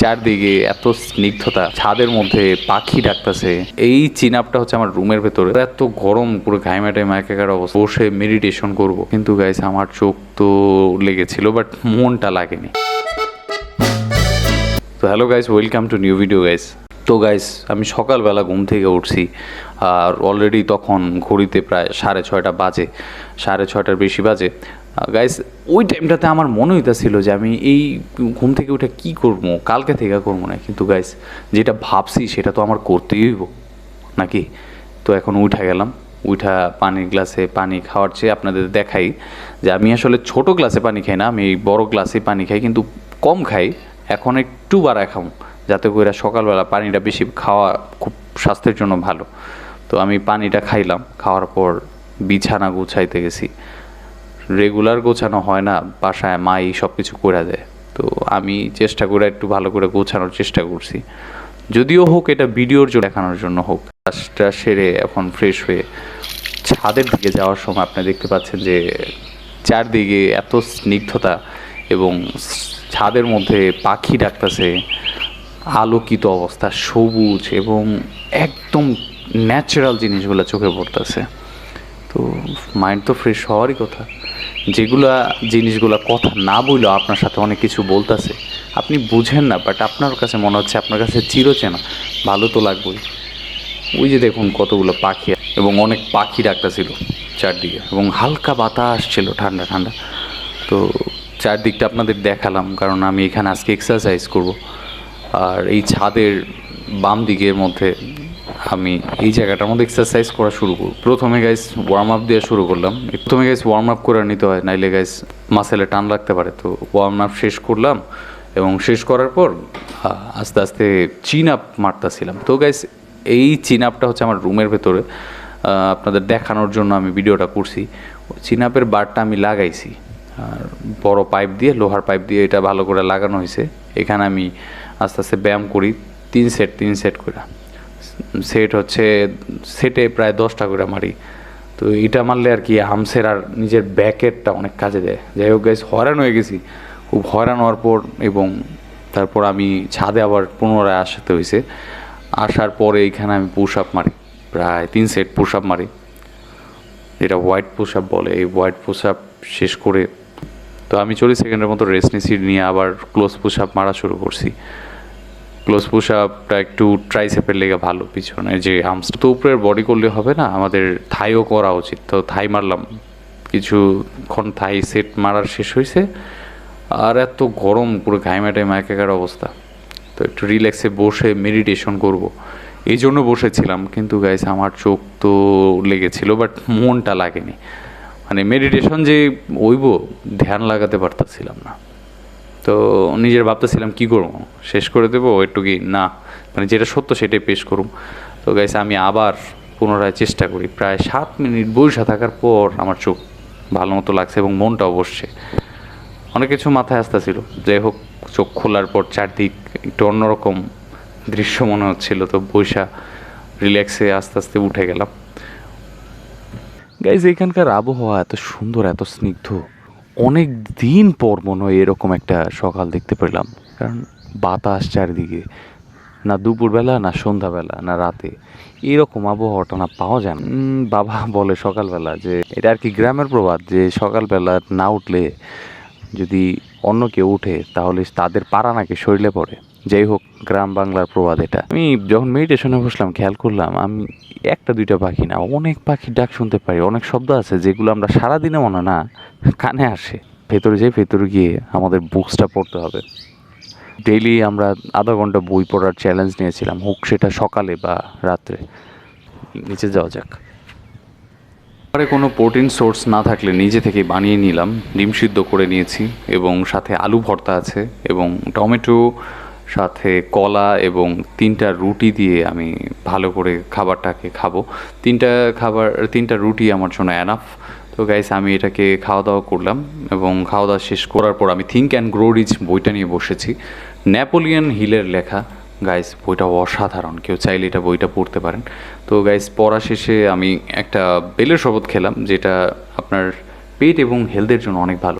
চারদিকে এত স্নিগ্ধতা, ছাদের মধ্যে পাখি ডাকতেছে। এই চিনাপটা হচ্ছে আমার রুমের ভেতরে, এত গরম, পুরো ঘাইমা টাইমা একাকার অবস্থা। বসে মেডিটেশন করব, কিন্তু গাইস আমার চোখ তো লেগেছিল বাট মনটা লাগেনি। তো hello guys, welcome to new video guys. তো গাইস, আমি সকালবেলা ঘুম থেকে উঠছি আর অলরেডি তখন ঘড়িতে প্রায় 6:30 বাজে, 6:30 বেশি বাজে। গাইস, ওই টাইমটাতে আমার মনে হইতেছিল যে আমি এই ঘুম থেকে উঠে কী করবো, কালকে থেকে করবো না। কিন্তু গাইস, যেটা ভাবছি সেটা তো আমার করতেই হইব নাকি। তো এখন উঠা গেলাম, উঠা পানির গ্লাসে পানি খাওয়ার চেয়ে আপনাদের দেখাই যে আমি আসলে ছোট গ্লাসে পানি খাই না, আমি বড় গ্লাসে পানি খাই, কিন্তু কম খাই। এখন একটু বাড়ায় খাবো, যাতে করে সকালবেলা পানিটা বেশি খাওয়া খুব স্বাস্থ্যের জন্য ভালো। তো আমি পানিটা খাইলাম, খাওয়ার পর বিছানা গুছাইতে গেছি। রেগুলার গোছানো হয় না, বাসায় মাই সব কিছু করে দেয়। তো আমি চেষ্টা করে একটু ভালো করে গোছানোর চেষ্টা করছি, যদিও হোক এটা ভিডিওর জন্য, দেখানোর জন্য হোক। কাজটা সেরে এখন ফ্রেশ হয়ে ছাদের দিকে যাওয়ার সময় আপনি দেখতে পাচ্ছেন যে চারদিকে এত স্নিগ্ধতা এবং ছাদের মধ্যে পাখি ডাকতেছে, আলোকিত অবস্থা, সবুজ এবং একদম ন্যাচারাল জিনিসগুলো চোখে পড়তেছে। তো মাইন্ড তো ফ্রেশ হওয়ারই কথা। যেগুলা জিনিসগুলা কথা না বললেও আপনার সাথে অনেক কিছু বলতেছে, আপনি বুঝেন না, বাট আপনার কাছে মনে হচ্ছে আপনার কাছে চিরচেনা, ভালো তো লাগবেই। ওই যে দেখুন কতগুলো পাখি এবং অনেক পাখি ডাকতেছিল চারদিকে, এবং হালকা বাতাস ছিল, ঠান্ডা ঠান্ডা। তো চারদিকটা আপনাদের দেখালাম, কারণ আমি এখানে আজকে এক্সারসাইজ করব। আর এই ছাদের বাম দিকের মধ্যে আমি এই জায়গাটার মধ্যে এক্সারসাইজ করা শুরু করব। প্রথমে গাইস ওয়ার্ম আপ দিয়ে শুরু করলাম। প্রথমে গাইস ওয়ার্ম আপ করে নিতে হয়, নাইলে গাইস মাসেলে টান লাগতে পারে। তো ওয়ার্ম আপ শেষ করলাম, এবং শেষ করার পর আস্তে আস্তে চিন আপ মারতেছিলাম। তো গাইস, এই চিন আপটা হচ্ছে আমার রুমের ভেতরে, আপনাদের দেখানোর জন্য আমি ভিডিওটা করছি। চিন আপের বারটা আমি লাগাইছি, আর বড় পাইপ দিয়ে, লোহার পাইপ দিয়ে এটা ভালো করে লাগানো হয়েছে। এখানে আমি আস্তে আস্তে ব্যায়াম করি, 3 সেট করে। সেট হচ্ছে, সেটে প্রায় 10টা করে মারি। তো এটা মারলে আর কি হামসের আর নিজের ব্যাকেটটা অনেক কাজে দেয়। যাই হোক গাইস, হয়রান হয়ে গেছি, খুব হয়রান হওয়ার পর, এবং তারপর আমি ছাদে আবার পুনরায় আসতে হয়েছে। আসার পরে এইখানে আমি পুশ আপ মারি, প্রায় 3 সেট পুশ আপ মারি, যেটা হোয়াইট পুশ আপ বলে। এই হোয়াইট পুশ আপ শেষ করে তো আমি 40 সেকেন্ডের মতো রেস্ট নিয়ে আবার ক্লোজ পুশ আপ মারা শুরু করছি। ক্লোজ পুশ আপটা একটু ট্রাইসেপের লেগে ভালো, পিছনে যে আর্মস তো উপরের বডি করলে হবে না, আমাদের থাইও করা উচিত। তো থাই মারলাম, কিছুক্ষণ থাই সেট মারার শেষ হয়েছে। আর এত গরম, পুরো ঘাইমা টাইমা একাকার অবস্থা। তো একটু রিল্যাক্সে বসে মেডিটেশন করব, এই জন্য বসেছিলাম। কিন্তু গাইস আমার চোখ তো লেগেছিল বাট মনটা লাগেনি। মানে মেডিটেশন যে ওইব, ধ্যান লাগাতে পারতেছিলাম না। তো নিজের ভাবতেছিলাম কী করবো, শেষ করে দেবো একটু কি না, মানে যেটা সত্য সেটাই পেশ করুম। তো গাইস, আমি আবার পুনরায় চেষ্টা করি। প্রায় 7 মিনিট বসে থাকার পর আমার চোখ ভালো মতো লাগছে এবং মনটাও বসছে। অনেক কিছু মাথায় আসতেছিল। যাই হোক, চোখ খোলার পর চারদিক একটু অন্যরকম দৃশ্য মনে হচ্ছিল। তো বৈশা রিল্যাক্সে আস্তে আস্তে উঠে গেলাম। গাইজ, এখানকার আবহাওয়া এত সুন্দর, এত স্নিগ্ধ, অনেক দিন পর মনে হয় এরকম একটা সকাল দেখতে পেলাম। কারণ বাতাস চারিদিকে, না দুপুরবেলা, না সন্ধ্যাবেলা, না রাতে এরকম আবহাওয়াটা না পাওয়া যায় না। বাবা বলে সকালবেলা যে এটা আর কি গ্রামের প্রবাদ, যে সকালবেলা না উঠলে যদি অন্য কেউ উঠে তাহলে তাদের পাড়া নাকি শরীরে পড়ে। যাই হোক, গ্রাম বাংলার প্রবাদ এটা। আমি যখন মেডিটেশনে বসলাম, খেয়াল করলাম আমি একটা দুইটা পাখি না, অনেক পাখির ডাক শুনতে পারি। অনেক শব্দ আছে যেগুলো আমরা সারাদিনে মনে না কানে আসে। ভেতরে গিয়ে আমাদের বুকসটা পড়তে হবে। ডেইলি আমরা আধা ঘন্টা বই পড়ার চ্যালেঞ্জ নিয়েছিলাম, হোক সেটা সকালে বা রাত্রে। নিচে যাওয়া যাক। ঘরে কোনো প্রোটিন সোর্স না থাকলে নিজে থেকে বানিয়ে নিলাম। ডিম সিদ্ধ করে নিয়েছি, এবং সাথে আলু ভর্তা আছে, এবং টমেটো, সাথে কলা, এবং 3টা রুটি দিয়ে আমি ভালো করে খাবারটাকে খাবো। 3টা রুটি আমার জন্য এনাফ। তো গাইস, আমি এটাকে খাওয়া দাওয়া করলাম, এবং খাওয়া দাওয়া শেষ করার পর আমি থিঙ্ক অ্যান্ড গ্রো রিচ বইটা নিয়ে বসেছি। নেপোলিয়ন হিলের লেখা। গাইস, বইটা অসাধারণ, কেউ চাইলে এটা বইটা পড়তে পারেন। তো গাইস, পড়া শেষে আমি একটা বেলের শরবত খেলাম, যেটা আপনার পেট এবং হেলথের জন্য অনেক ভালো।